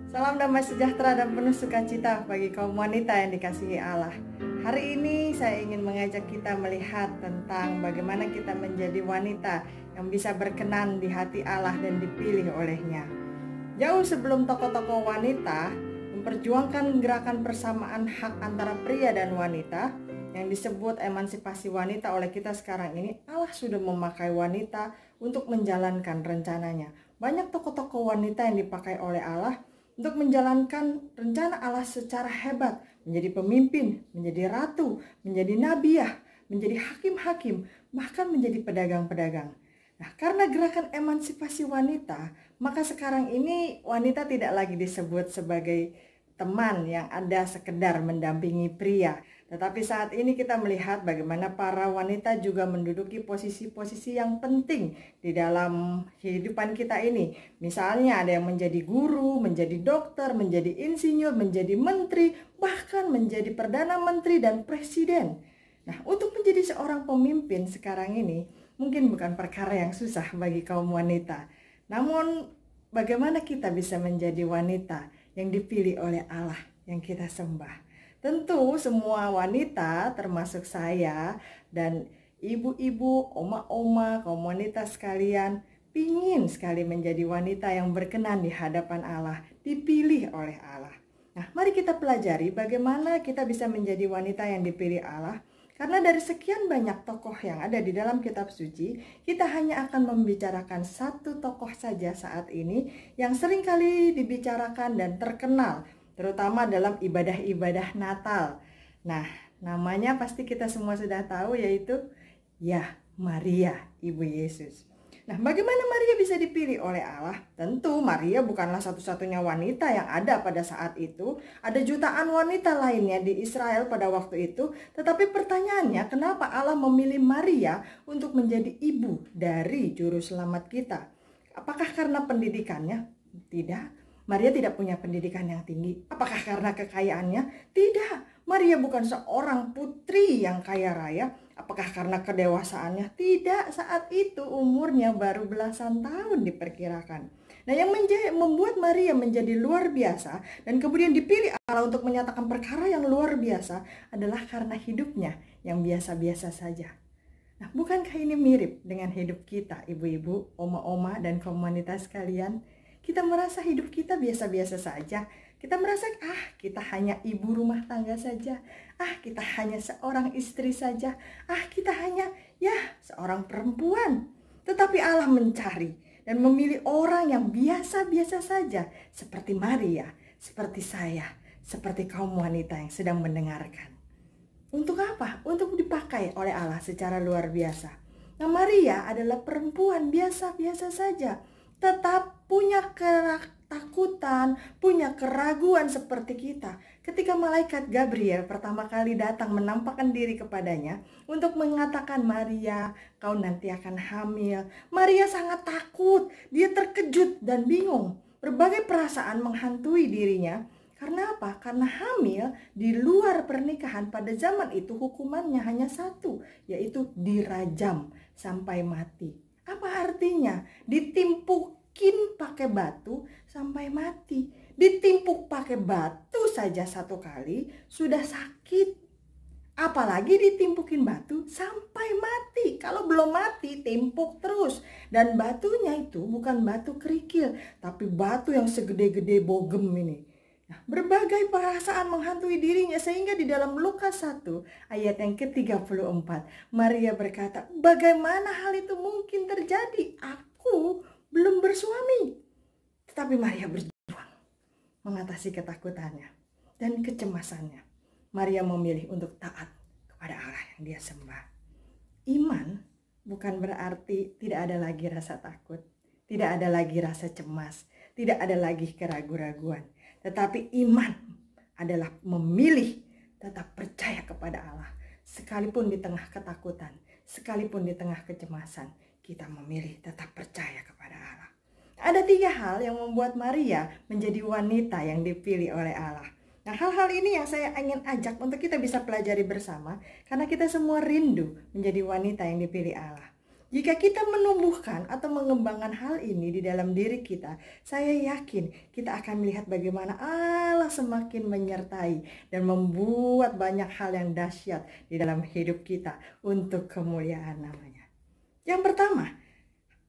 Salam damai sejahtera dan penuh sukacita bagi kaum wanita yang dikasihi Allah. Hari ini saya ingin mengajak kita melihat tentang bagaimana kita menjadi wanita yang bisa berkenan di hati Allah dan dipilih olehnya. Jauh sebelum tokoh-tokoh wanita memperjuangkan gerakan persamaan hak antara pria dan wanita yang disebut emansipasi wanita oleh kita sekarang ini, Allah sudah memakai wanita untuk menjalankan rencananya. Banyak tokoh-tokoh wanita yang dipakai oleh Allah untuk menjalankan rencana Allah secara hebat, menjadi pemimpin, menjadi ratu, menjadi nabiah, menjadi hakim-hakim, bahkan menjadi pedagang-pedagang. Nah, karena gerakan emansipasi wanita, maka sekarang ini wanita tidak lagi disebut sebagai teman yang ada sekedar mendampingi pria. Tetapi saat ini kita melihat bagaimana para wanita juga menduduki posisi-posisi yang penting di dalam kehidupan kita ini. Misalnya ada yang menjadi guru, menjadi dokter, menjadi insinyur, menjadi menteri, bahkan menjadi perdana menteri dan presiden. Nah, untuk menjadi seorang pemimpin sekarang ini mungkin bukan perkara yang susah bagi kaum wanita. Namun bagaimana kita bisa menjadi wanita yang dipilih oleh Allah yang kita sembah? Tentu semua wanita termasuk saya dan ibu-ibu, oma-oma, kaum wanita sekalian pingin sekali menjadi wanita yang berkenan di hadapan Allah, dipilih oleh Allah. Nah, mari kita pelajari bagaimana kita bisa menjadi wanita yang dipilih Allah. Karena dari sekian banyak tokoh yang ada di dalam kitab suci, kita hanya akan membicarakan satu tokoh saja saat ini yang seringkali dibicarakan dan terkenal, terutama dalam ibadah-ibadah Natal. Nah, namanya pasti kita semua sudah tahu, yaitu Maria, Ibu Yesus. Nah, bagaimana Maria bisa dipilih oleh Allah? Tentu Maria bukanlah satu-satunya wanita yang ada pada saat itu. Ada jutaan wanita lainnya di Israel pada waktu itu. Tetapi pertanyaannya, kenapa Allah memilih Maria untuk menjadi ibu dari juru selamat kita? Apakah karena pendidikannya? Tidak. Maria tidak punya pendidikan yang tinggi. Apakah karena kekayaannya? Tidak. Maria bukan seorang putri yang kaya raya. Apakah karena kedewasaannya? Tidak, saat itu umurnya baru belasan tahun diperkirakan. Nah, yang membuat Maria menjadi luar biasa dan kemudian dipilih Allah untuk menyatakan perkara yang luar biasa adalah karena hidupnya yang biasa-biasa saja. Nah, bukankah ini mirip dengan hidup kita, ibu-ibu, oma-oma, dan kaum wanita sekalian? Kita merasa hidup kita biasa-biasa saja. Kita merasa, kita hanya ibu rumah tangga saja. Kita hanya seorang istri saja. Kita hanya, seorang perempuan. Tetapi Allah mencari dan memilih orang yang biasa-biasa saja. Seperti Maria, seperti saya, seperti kaum wanita yang sedang mendengarkan. Untuk apa? Untuk dipakai oleh Allah secara luar biasa. Nah, Maria adalah perempuan biasa-biasa saja, tetap punya ketakutan, punya keraguan seperti kita. Ketika malaikat Gabriel pertama kali datang menampakkan diri kepadanya untuk mengatakan, Maria, kau nanti akan hamil. Maria sangat takut, dia terkejut dan bingung. Berbagai perasaan menghantui dirinya. Karena apa? Karena hamil di luar pernikahan pada zaman itu hukumannya hanya satu, yaitu dirajam sampai mati. Apa artinya? Ditimpukin pakai batu sampai mati. Ditimpuk pakai batu saja satu kali sudah sakit. Apalagi ditimpukin batu sampai mati. Kalau belum mati, timpuk terus. Dan batunya itu bukan batu kerikil, tapi batu yang segede-gede bogem ini. Nah, berbagai perasaan menghantui dirinya sehingga di dalam Lukas 1 ayat yang ke-34 Maria berkata, bagaimana hal itu mungkin terjadi? Aku belum bersuami. Tetapi Maria berjuang mengatasi ketakutannya dan kecemasannya. Maria memilih untuk taat kepada Allah yang dia sembah. Iman bukan berarti tidak ada lagi rasa takut, tidak ada lagi rasa cemas, tidak ada lagi keraguan-raguan. Tetapi iman adalah memilih tetap percaya kepada Allah. Sekalipun di tengah ketakutan, sekalipun di tengah kecemasan, kita memilih tetap percaya kepada Allah. Ada 3 hal yang membuat Maria menjadi wanita yang dipilih oleh Allah. Nah, hal-hal ini yang saya ingin ajak untuk kita bisa pelajari bersama, karena kita semua rindu menjadi wanita yang dipilih Allah. Jika kita menumbuhkan atau mengembangkan hal ini di dalam diri kita, saya yakin kita akan melihat bagaimana Allah semakin menyertai dan membuat banyak hal yang dahsyat di dalam hidup kita untuk kemuliaan namanya. Yang pertama,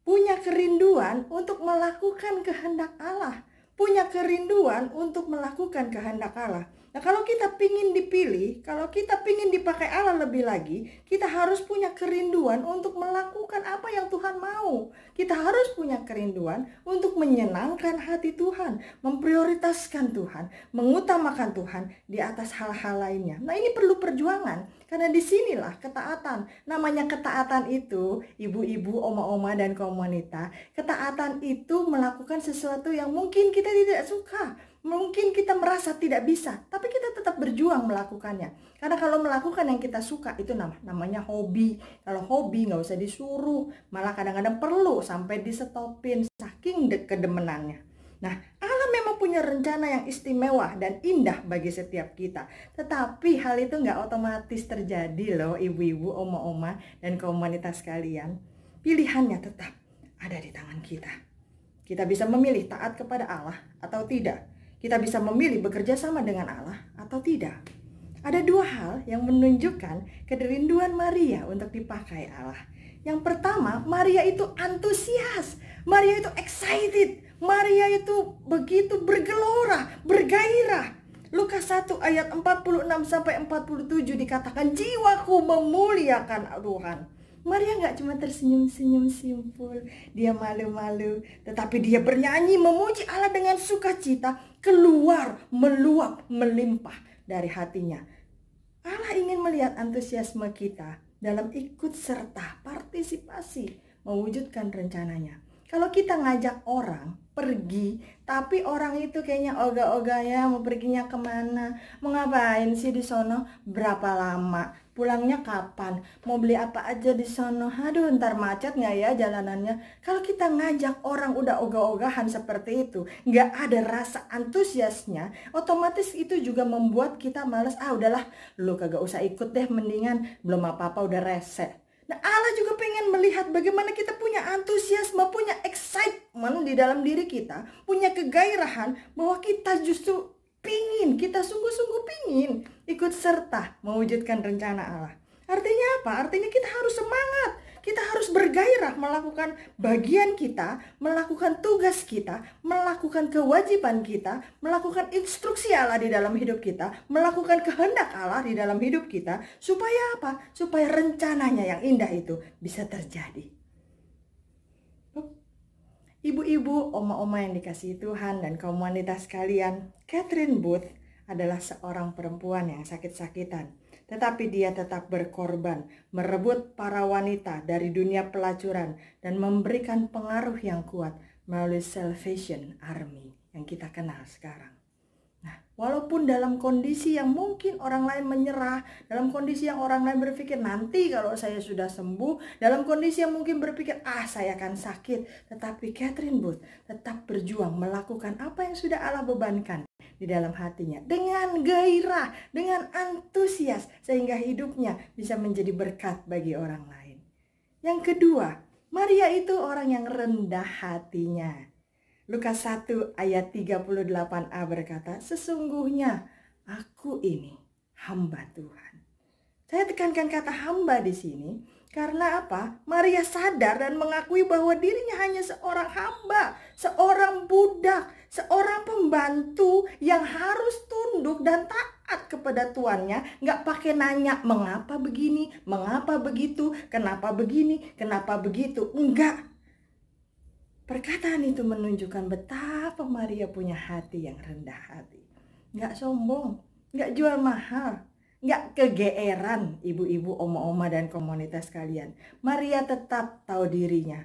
punya kerinduan untuk melakukan kehendak Allah. Punya kerinduan untuk melakukan kehendak Allah. Nah, kalau kita pingin dipilih, kalau kita pingin dipakai Allah lebih lagi, kita harus punya kerinduan untuk melakukan apa yang Tuhan mau. Kita harus punya kerinduan untuk menyenangkan hati Tuhan, memprioritaskan Tuhan, mengutamakan Tuhan di atas hal-hal lainnya. Nah, ini perlu perjuangan, karena disinilah ketaatan. Namanya ketaatan itu, ibu-ibu, oma-oma, dan kaum wanita, ketaatan itu melakukan sesuatu yang mungkin kita tidak suka. Mungkin kita merasa tidak bisa, tapi kita tetap berjuang melakukannya. Karena kalau melakukan yang kita suka itu namanya hobi. Kalau hobi nggak usah disuruh, malah kadang-kadang perlu sampai disetopin saking kedemenannya. Nah, Allah memang punya rencana yang istimewa dan indah bagi setiap kita. Tetapi hal itu nggak otomatis terjadi loh, ibu-ibu, oma-oma, dan kaum wanita sekalian. Pilihannya tetap ada di tangan kita. Kita bisa memilih taat kepada Allah atau tidak. Kita bisa memilih bekerja sama dengan Allah atau tidak. Ada dua hal yang menunjukkan kerinduan Maria untuk dipakai Allah. Yang pertama, Maria itu antusias. Maria itu excited. Maria itu begitu bergelora, bergairah. Lukas 1 ayat 46-47 dikatakan, jiwaku memuliakan Tuhan. Maria gak cuma tersenyum-senyum simpul, dia malu-malu, tetapi dia bernyanyi memuji Allah dengan sukacita, keluar, meluap, melimpah dari hatinya. Allah ingin melihat antusiasme kita dalam ikut serta, partisipasi, mewujudkan rencananya. Kalau kita ngajak orang pergi, tapi orang itu kayaknya ogah-ogah ya, mau perginya kemana, mau ngapain sih di sono, berapa lama, pulangnya kapan, mau beli apa aja di sono, aduh ntar macet nggak ya jalanannya. Kalau kita ngajak orang udah ogah-ogahan seperti itu, nggak ada rasa antusiasnya, otomatis itu juga membuat kita males, udahlah lu kagak usah ikut deh, mendingan belum apa-apa udah rese. Nah, Allah juga pengen melihat bagaimana kita punya antusiasme, punya excitement di dalam diri kita, punya kegairahan bahwa kita justru kita sungguh-sungguh pingin ikut serta mewujudkan rencana Allah. Artinya apa? Artinya kita harus semangat, kita harus bergairah melakukan bagian kita, melakukan tugas kita, melakukan kewajiban kita, melakukan instruksi Allah di dalam hidup kita, melakukan kehendak Allah di dalam hidup kita. Supaya apa? Supaya rencananya yang indah itu bisa terjadi. Ibu-ibu, oma-oma yang dikasihi Tuhan dan kaum wanita sekalian, Catherine Booth adalah seorang perempuan yang sakit-sakitan. Tetapi dia tetap berkorban, merebut para wanita dari dunia pelacuran dan memberikan pengaruh yang kuat melalui Salvation Army yang kita kenal sekarang. Nah, walaupun dalam kondisi yang mungkin orang lain menyerah, dalam kondisi yang orang lain berpikir nanti kalau saya sudah sembuh, dalam kondisi yang mungkin berpikir saya akan sakit, tetapi Catherine Booth tetap berjuang melakukan apa yang sudah Allah bebankan di dalam hatinya dengan gairah, dengan antusias, sehingga hidupnya bisa menjadi berkat bagi orang lain. Yang kedua, Maria itu orang yang rendah hatinya. Lukas 1 ayat 38a berkata, sesungguhnya aku ini hamba Tuhan. Saya tekankan kata hamba di sini karena apa? Maria sadar dan mengakui bahwa dirinya hanya seorang hamba, seorang budak, seorang pembantu yang harus tunduk dan taat kepada tuannya. Gak pakai nanya mengapa begini, mengapa begitu, kenapa begini, kenapa begitu. Enggak. Perkataan itu menunjukkan betapa Maria punya hati yang rendah hati. Gak sombong, gak jual mahal, gak kegeeran ibu-ibu, oma-oma, dan komunitas kalian. Maria tetap tahu dirinya.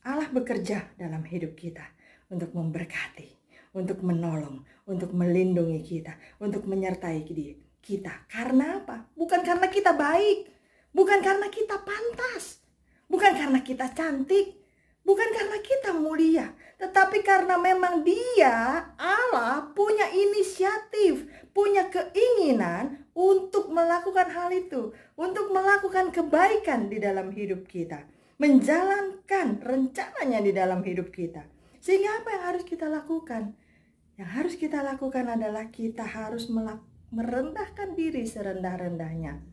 Allah bekerja dalam hidup kita untuk memberkati, untuk menolong, untuk melindungi kita, untuk menyertai kita. Karena apa? Bukan karena kita baik, bukan karena kita pantas, bukan karena kita cantik, bukan karena kita mulia, tetapi karena memang Dia, Allah, punya inisiatif, punya keinginan untuk melakukan hal itu, untuk melakukan kebaikan di dalam hidup kita. menjalankan rencananya di dalam hidup kita. Sehingga apa yang harus kita lakukan? Yang harus kita lakukan adalah kita harus merendahkan diri serendah-rendahnya.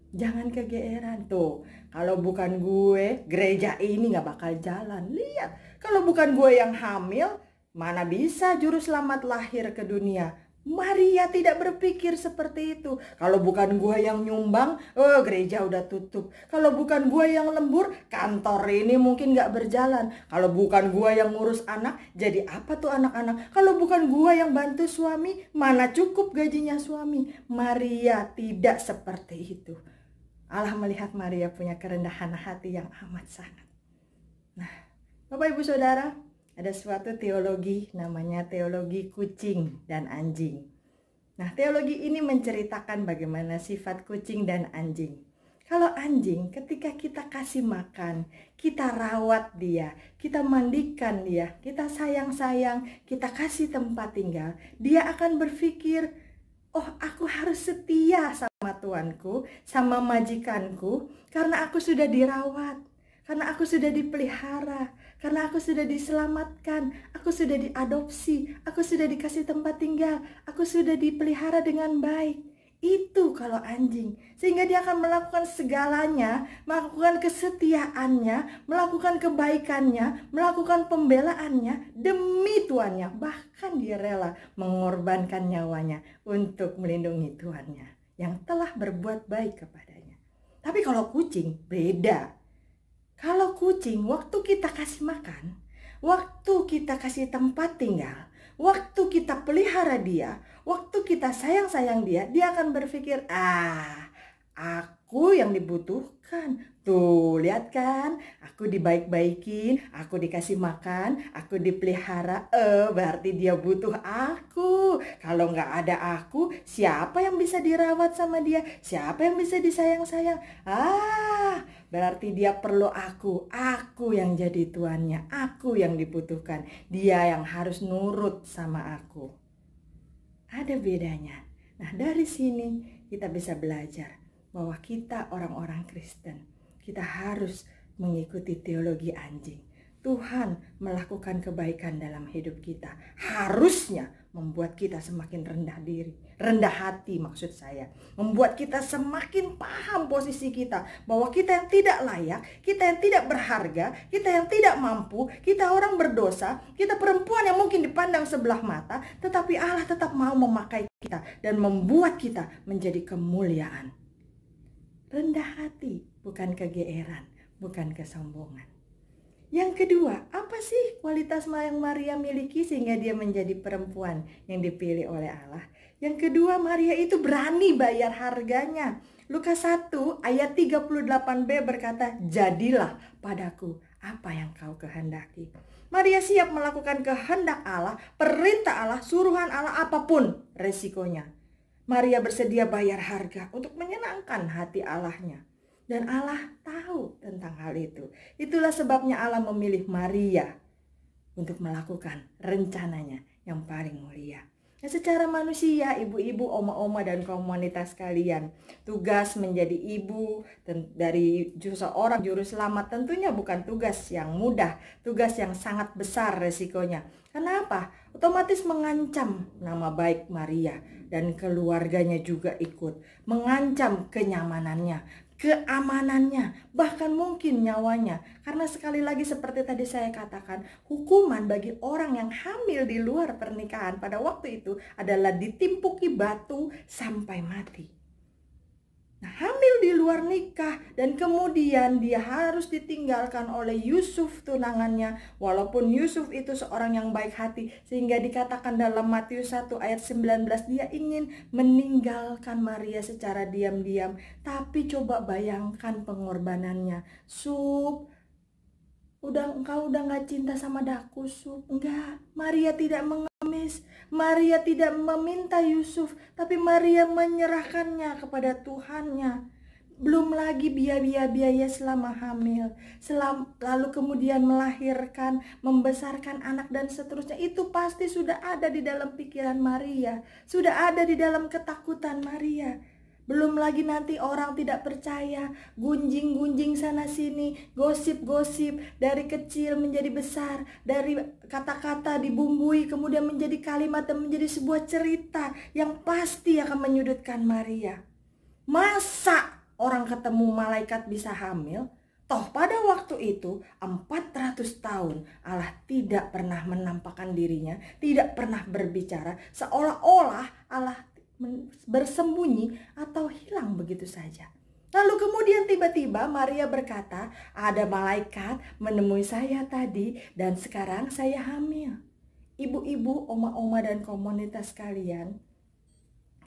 Jangan kegeeran tuh. Kalau bukan gue, gereja ini gak bakal jalan. Lihat, kalau bukan gue yang hamil, mana bisa juru selamat lahir ke dunia? Maria tidak berpikir seperti itu. Kalau bukan gue yang nyumbang, gereja udah tutup. Kalau bukan gue yang lembur, kantor ini mungkin gak berjalan. Kalau bukan gue yang ngurus anak, jadi apa tuh anak-anak? Kalau bukan gue yang bantu suami, mana cukup gajinya suami? Maria tidak seperti itu. Allah melihat Maria punya kerendahan hati yang amat sangat. Nah, Bapak Ibu Saudara, ada suatu teologi namanya teologi kucing dan anjing. Nah, teologi ini menceritakan bagaimana sifat kucing dan anjing. Kalau anjing, ketika kita kasih makan, kita rawat dia, kita mandikan dia, kita sayang-sayang, kita kasih tempat tinggal, dia akan berpikir, oh, aku harus setia sama tuanku, sama majikanku, karena aku sudah dirawat, karena aku sudah dipelihara, karena aku sudah diselamatkan, aku sudah diadopsi, aku sudah dikasih tempat tinggal, aku sudah dipelihara dengan baik. Itu kalau anjing. Sehingga dia akan melakukan segalanya, melakukan kesetiaannya, melakukan kebaikannya, melakukan pembelaannya demi tuannya. Bahkan dia rela mengorbankan nyawanya untuk melindungi tuannya yang telah berbuat baik kepadanya. Tapi kalau kucing beda. Kalau kucing, waktu kita kasih makan, waktu kita kasih tempat tinggal, waktu kita pelihara dia, waktu kita sayang-sayang dia, dia akan berpikir, aku yang dibutuhkan. Tuh, lihat kan, aku dibaik-baikin, aku dikasih makan, aku dipelihara. Berarti dia butuh aku. Kalau nggak ada aku, siapa yang bisa dirawat sama dia? Siapa yang bisa disayang-sayang? Berarti dia perlu aku yang jadi tuannya, aku yang dibutuhkan. Dia yang harus nurut sama aku. Ada bedanya. Nah, dari sini kita bisa belajar bahwa kita orang-orang Kristen, kita harus mengikuti teologi anjing. Tuhan melakukan kebaikan dalam hidup kita. Harusnya membuat kita semakin rendah diri, rendah hati maksud saya. Membuat kita semakin paham posisi kita, bahwa kita yang tidak layak, kita yang tidak berharga, kita yang tidak mampu, kita orang berdosa, kita perempuan yang mungkin dipandang sebelah mata, tetapi Allah tetap mau memakai kita dan membuat kita menjadi kemuliaan. Rendah hati, bukan kegeeran, bukan kesombongan. Yang kedua, apa sih kualitas yang Maria miliki sehingga dia menjadi perempuan yang dipilih oleh Allah? Yang kedua, Maria itu berani bayar harganya. Lukas 1 ayat 38b berkata, jadilah padaku apa yang kau kehendaki. Maria siap melakukan kehendak Allah, perintah Allah, suruhan Allah, apapun resikonya. Maria bersedia bayar harga untuk menyenangkan hati Allahnya. Dan Allah tahu tentang hal itu. Itulah sebabnya Allah memilih Maria untuk melakukan rencananya yang paling mulia. Nah, secara manusia, ibu-ibu, oma-oma, dan kaum wanita sekalian, tugas menjadi ibu dari seorang juru selamat tentunya bukan tugas yang mudah, tugas yang sangat besar resikonya. Kenapa? Otomatis mengancam nama baik Maria dan keluarganya juga ikut, mengancam kenyamanannya, keamanannya, bahkan mungkin nyawanya. Karena sekali lagi seperti tadi saya katakan, hukuman bagi orang yang hamil di luar pernikahan pada waktu itu adalah ditimpuki batu sampai mati. Nah, hamil di luar nikah dan kemudian dia harus ditinggalkan oleh Yusuf tunangannya, walaupun Yusuf itu seorang yang baik hati, sehingga dikatakan dalam Matius 1 ayat 19 dia ingin meninggalkan Maria secara diam-diam. Tapi coba bayangkan pengorbanannya. Engkau udah gak cinta sama daku, Sup? Enggak, Maria tidak mengemis, Maria tidak meminta Yusuf, tapi Maria menyerahkannya kepada Tuhannya. Belum lagi biaya selama hamil, lalu kemudian melahirkan, membesarkan anak dan seterusnya. Itu pasti sudah ada di dalam pikiran Maria, sudah ada di dalam ketakutan Maria. Belum lagi nanti orang tidak percaya, gunjing-gunjing sana sini, gosip-gosip, dari kecil menjadi besar, dari kata-kata dibumbui kemudian menjadi kalimat dan menjadi sebuah cerita yang pasti akan menyudutkan Maria. Masa orang ketemu malaikat bisa hamil? Toh pada waktu itu 400 tahun Allah tidak pernah menampakkan dirinya, tidak pernah berbicara, seolah-olah Allah bersembunyi atau hilang begitu saja. Lalu kemudian tiba-tiba Maria berkata, ada malaikat menemui saya tadi dan sekarang saya hamil. Ibu-ibu, oma-oma dan komunitas kalian,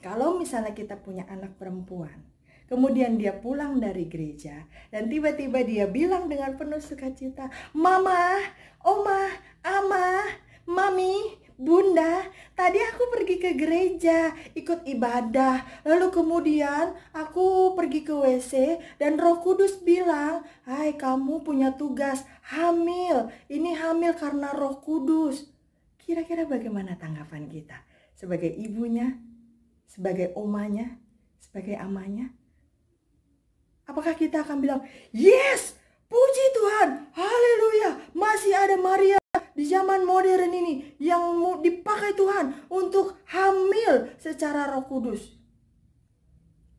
kalau misalnya kita punya anak perempuan, kemudian dia pulang dari gereja dan tiba-tiba dia bilang dengan penuh sukacita, Mama, Oma, Ama, Mami, Bunda, tadi aku pergi ke gereja, ikut ibadah, lalu kemudian aku pergi ke WC dan Roh Kudus bilang, hai kamu punya tugas, hamil, ini hamil karena Roh Kudus. Kira-kira bagaimana tanggapan kita? Sebagai ibunya, sebagai omanya, sebagai amanya? Apakah kita akan bilang, yes, puji Tuhan, haleluya, masih ada Maria di zaman modern ini yang dipakai Tuhan untuk hamil secara Roh Kudus?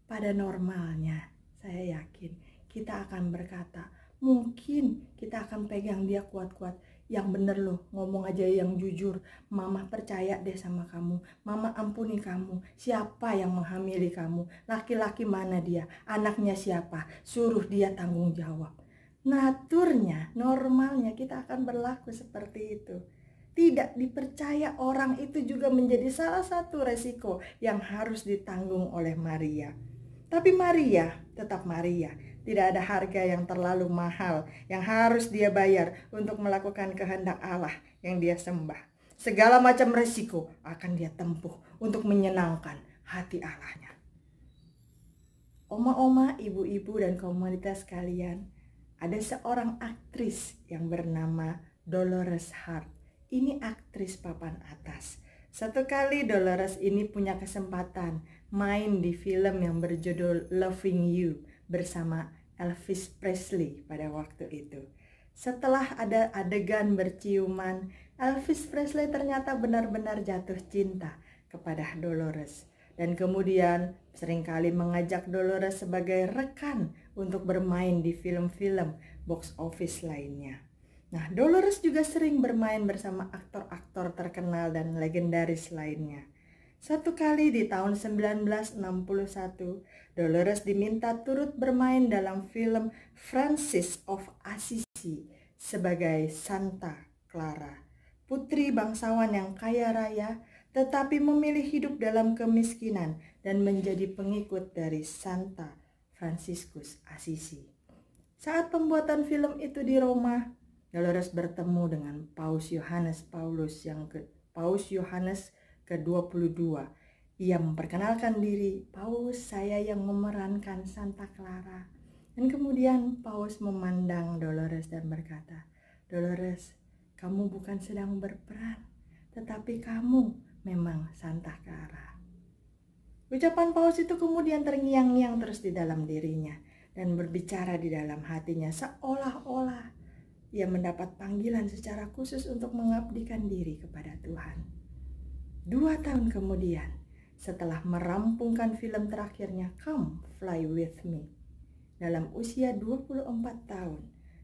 Pada normalnya saya yakin kita akan berkata, mungkin kita akan pegang dia kuat-kuat. Yang bener loh, ngomong aja yang jujur. Mama percaya deh sama kamu. Mama ampuni kamu. Siapa yang menghamili kamu? Laki-laki mana dia? Anaknya siapa? Suruh dia tanggung jawab. Naturnya, normalnya kita akan berlaku seperti itu. Tidak dipercaya orang itu juga menjadi salah satu resiko yang harus ditanggung oleh Maria. Tapi Maria tetap Maria. Tidak ada harga yang terlalu mahal yang harus dia bayar untuk melakukan kehendak Allah yang dia sembah. Segala macam resiko akan dia tempuh untuk menyenangkan hati Allahnya. Oma-oma, ibu-ibu dan komunitas kalian, ada seorang aktris yang bernama Dolores Hart. Ini aktris papan atas. Satu kali Dolores ini punya kesempatan main di film yang berjudul Loving You bersama Elvis Presley pada waktu itu. Setelah ada adegan berciuman, Elvis Presley ternyata benar-benar jatuh cinta kepada Dolores. Dan kemudian seringkali mengajak Dolores sebagai rekan untuk bermain di film-film box office lainnya. Nah, Dolores juga sering bermain bersama aktor-aktor terkenal dan legendaris lainnya. Satu kali di tahun 1961, Dolores diminta turut bermain dalam film Francis of Assisi sebagai Santa Clara, putri bangsawan yang kaya raya, tetapi memilih hidup dalam kemiskinan dan menjadi pengikut dari Santa Franciscus Assisi. Saat pembuatan film itu di Roma, Dolores bertemu dengan Paus Yohanes ke-22. Ia memperkenalkan diri, Paus, saya yang memerankan Santa Clara. Dan kemudian Paus memandang Dolores dan berkata, Dolores, kamu bukan sedang berperan, tetapi kamu memang Santa Clara. Ucapan Paus itu kemudian terngiang-ngiang terus di dalam dirinya dan berbicara di dalam hatinya seolah-olah ia mendapat panggilan secara khusus untuk mengabdikan diri kepada Tuhan. 2 tahun kemudian, setelah merampungkan film terakhirnya Come Fly With Me, dalam usia 24 tahun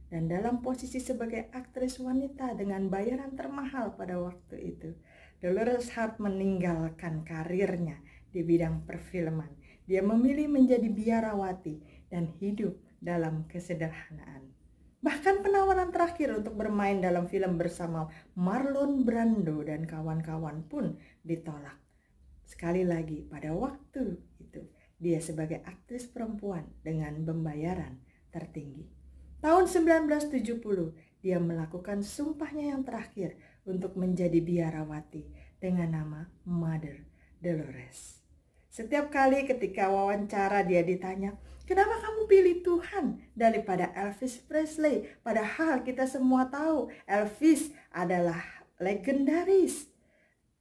dan dalam posisi sebagai aktris wanita dengan bayaran termahal pada waktu itu, Dolores Hart meninggalkan karirnya di bidang perfilman. Dia memilih menjadi biarawati dan hidup dalam kesederhanaan. Bahkan penawaran terakhir untuk bermain dalam film bersama Marlon Brando dan kawan-kawan pun ditolak. Sekali lagi, pada waktu itu, dia sebagai aktris perempuan dengan pembayaran tertinggi. Tahun 1970, dia melakukan sumpahnya yang terakhir untuk menjadi biarawati dengan nama Mother Dolores. Setiap kali ketika wawancara dia ditanya, kenapa kamu pilih Tuhan daripada Elvis Presley? Padahal kita semua tahu Elvis adalah legendaris,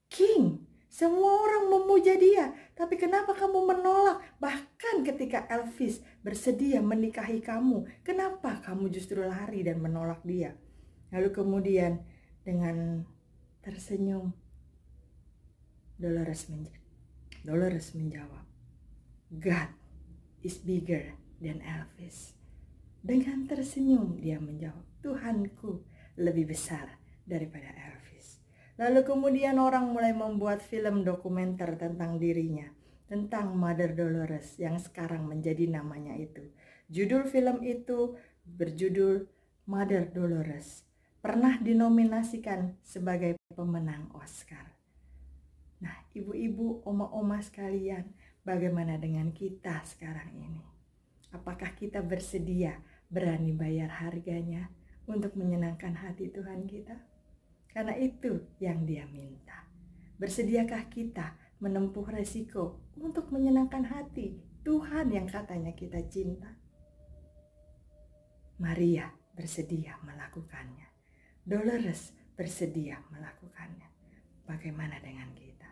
king. Semua orang memuja dia. Tapi kenapa kamu menolak? Bahkan ketika Elvis bersedia menikahi kamu, kenapa kamu justru lari dan menolak dia? Lalu kemudian dengan tersenyum, Dolores menjawab, God is bigger than Elvis. Dengan tersenyum dia menjawab, Tuhanku lebih besar daripada Elvis. Lalu kemudian orang mulai membuat film dokumenter tentang dirinya, tentang Mother Dolores yang sekarang menjadi namanya itu. Judul film itu berjudul Mother Dolores, pernah dinominasikan sebagai pemenang Oscar. Nah, ibu-ibu, oma-oma sekalian, bagaimana dengan kita sekarang ini? Apakah kita bersedia berani bayar harganya untuk menyenangkan hati Tuhan kita? Karena itu yang Dia minta. Bersediakah kita menempuh resiko untuk menyenangkan hati Tuhan yang katanya kita cinta? Maria bersedia melakukannya. Dolores bersedia melakukannya. Bagaimana dengan kita?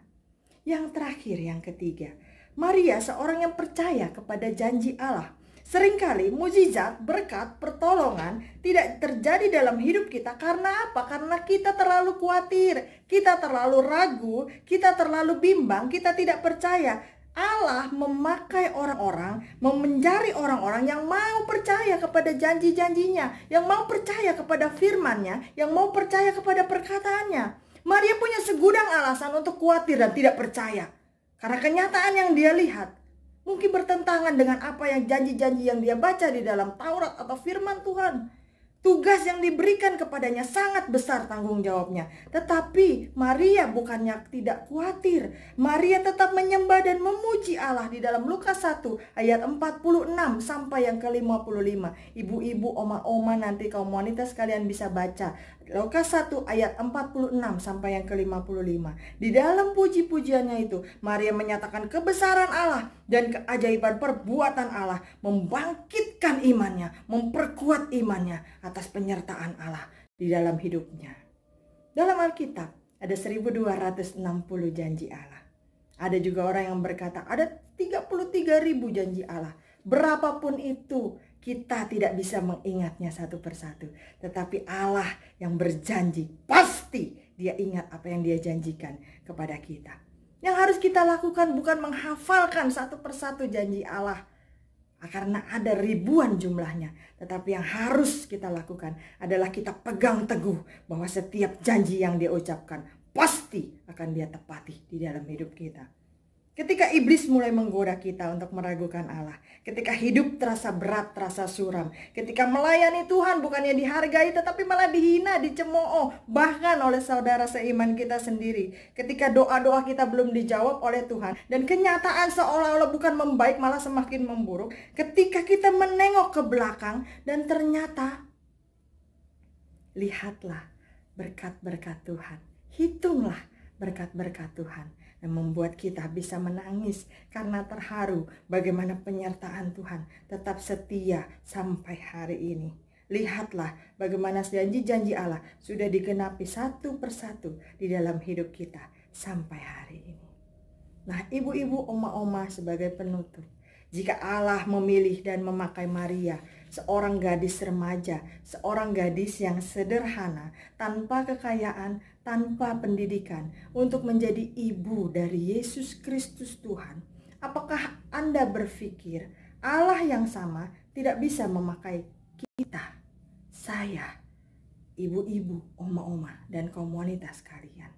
Yang terakhir, yang ketiga, Maria seorang yang percaya kepada janji Allah. Seringkali mukjizat, berkat, pertolongan tidak terjadi dalam hidup kita karena apa? Karena kita terlalu khawatir, kita terlalu ragu, kita terlalu bimbang, kita tidak percaya. Allah memakai orang-orang, mencari orang-orang yang mau percaya kepada janji-janjinya, yang mau percaya kepada firman-Nya, yang mau percaya kepada perkataannya. Maria punya segudang alasan untuk khawatir dan tidak percaya. Karena kenyataan yang dia lihat mungkin bertentangan dengan apa yang janji-janji yang dia baca di dalam Taurat atau firman Tuhan. Tugas yang diberikan kepadanya sangat besar tanggung jawabnya. Tetapi Maria bukannya tidak khawatir. Maria tetap menyembah dan memuji Allah di dalam Lukas 1 ayat 46 sampai yang ke-55. Ibu-ibu, oma-oma, nanti kaum wanita sekalian bisa baca. Lukas 1 ayat 46 sampai yang ke-55. Di dalam puji-pujiannya itu, Maria menyatakan kebesaran Allah dan keajaiban perbuatan Allah, membangkitkan imannya, memperkuat imannya atas penyertaan Allah di dalam hidupnya. Dalam Alkitab ada 1260 janji Allah. Ada juga orang yang berkata ada 33.000 janji Allah. Berapapun itu, kita tidak bisa mengingatnya satu persatu. Tetapi Allah yang berjanji, pasti Dia ingat apa yang Dia janjikan kepada kita. Yang harus kita lakukan bukan menghafalkan satu persatu janji Allah, karena ada ribuan jumlahnya. Tetapi yang harus kita lakukan adalah kita pegang teguh bahwa setiap janji yang Dia ucapkan pasti akan Dia tepati di dalam hidup kita. Ketika iblis mulai menggoda kita untuk meragukan Allah, ketika hidup terasa berat, terasa suram, ketika melayani Tuhan bukannya dihargai tetapi malah dihina, dicemooh, bahkan oleh saudara seiman kita sendiri, ketika doa-doa kita belum dijawab oleh Tuhan dan kenyataan seolah-olah bukan membaik malah semakin memburuk, ketika kita menengok ke belakang dan ternyata lihatlah berkat-berkat Tuhan, hitunglah berkat-berkat Tuhan, yang membuat kita bisa menangis karena terharu bagaimana penyertaan Tuhan tetap setia sampai hari ini. Lihatlah bagaimana janji-janji Allah sudah digenapi satu persatu di dalam hidup kita sampai hari ini. Nah, ibu-ibu, oma-oma, sebagai penutup, jika Allah memilih dan memakai Maria, seorang gadis remaja, seorang gadis yang sederhana, tanpa kekayaan, tanpa pendidikan, untuk menjadi ibu dari Yesus Kristus Tuhan, apakah Anda berpikir Allah yang sama tidak bisa memakai kita, saya, ibu-ibu, oma-oma, dan kaum wanita sekalian?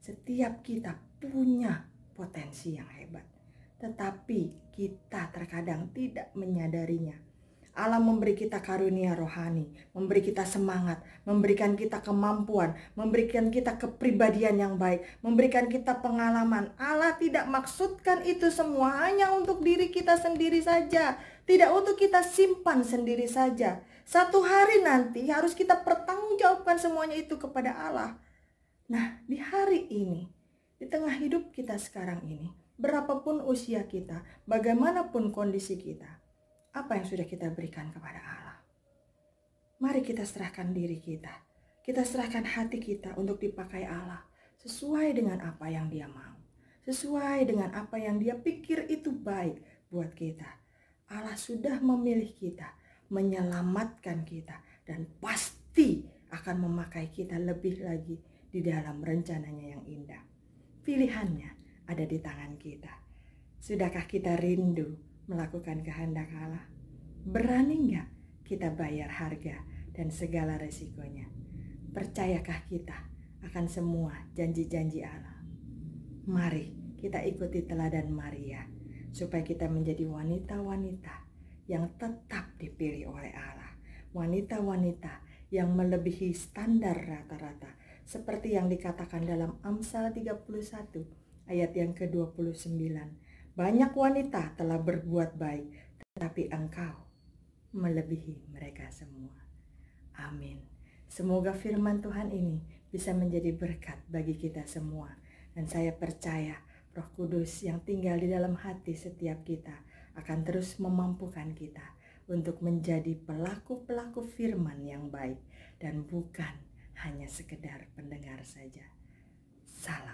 Setiap kita punya potensi yang hebat, tetapi kita terkadang tidak menyadarinya. Allah memberi kita karunia rohani, memberi kita semangat, memberikan kita kemampuan, memberikan kita kepribadian yang baik, memberikan kita pengalaman. Allah tidak maksudkan itu semua hanya untuk diri kita sendiri saja, tidak untuk kita simpan sendiri saja. Satu hari nanti harus kita pertanggungjawabkan semuanya itu kepada Allah. Nah, di hari ini, di tengah hidup kita sekarang ini, berapapun usia kita, bagaimanapun kondisi kita, apa yang sudah kita berikan kepada Allah? Mari kita serahkan diri kita. Kita serahkan hati kita untuk dipakai Allah sesuai dengan apa yang Dia mau. sesuai dengan apa yang Dia pikir itu baik buat kita. Allah sudah memilih kita, menyelamatkan kita, dan pasti akan memakai kita lebih lagi di dalam rencananya yang indah. Pilihannya ada di tangan kita. Sudahkah kita rindu melakukan kehendak Allah? Berani enggak kita bayar harga dan segala resikonya? Percayakah kita akan semua janji-janji Allah? Mari kita ikuti teladan Maria, supaya kita menjadi wanita-wanita yang tetap dipilih oleh Allah. Wanita-wanita yang melebihi standar rata-rata, seperti yang dikatakan dalam Amsal 31 ayat yang ke-29. Banyak wanita telah berbuat baik, tetapi engkau melebihi mereka semua. Amin. Semoga firman Tuhan ini bisa menjadi berkat bagi kita semua. Dan saya percaya Roh Kudus yang tinggal di dalam hati setiap kita akan terus memampukan kita untuk menjadi pelaku-pelaku firman yang baik dan bukan hanya sekedar pendengar saja. Salam.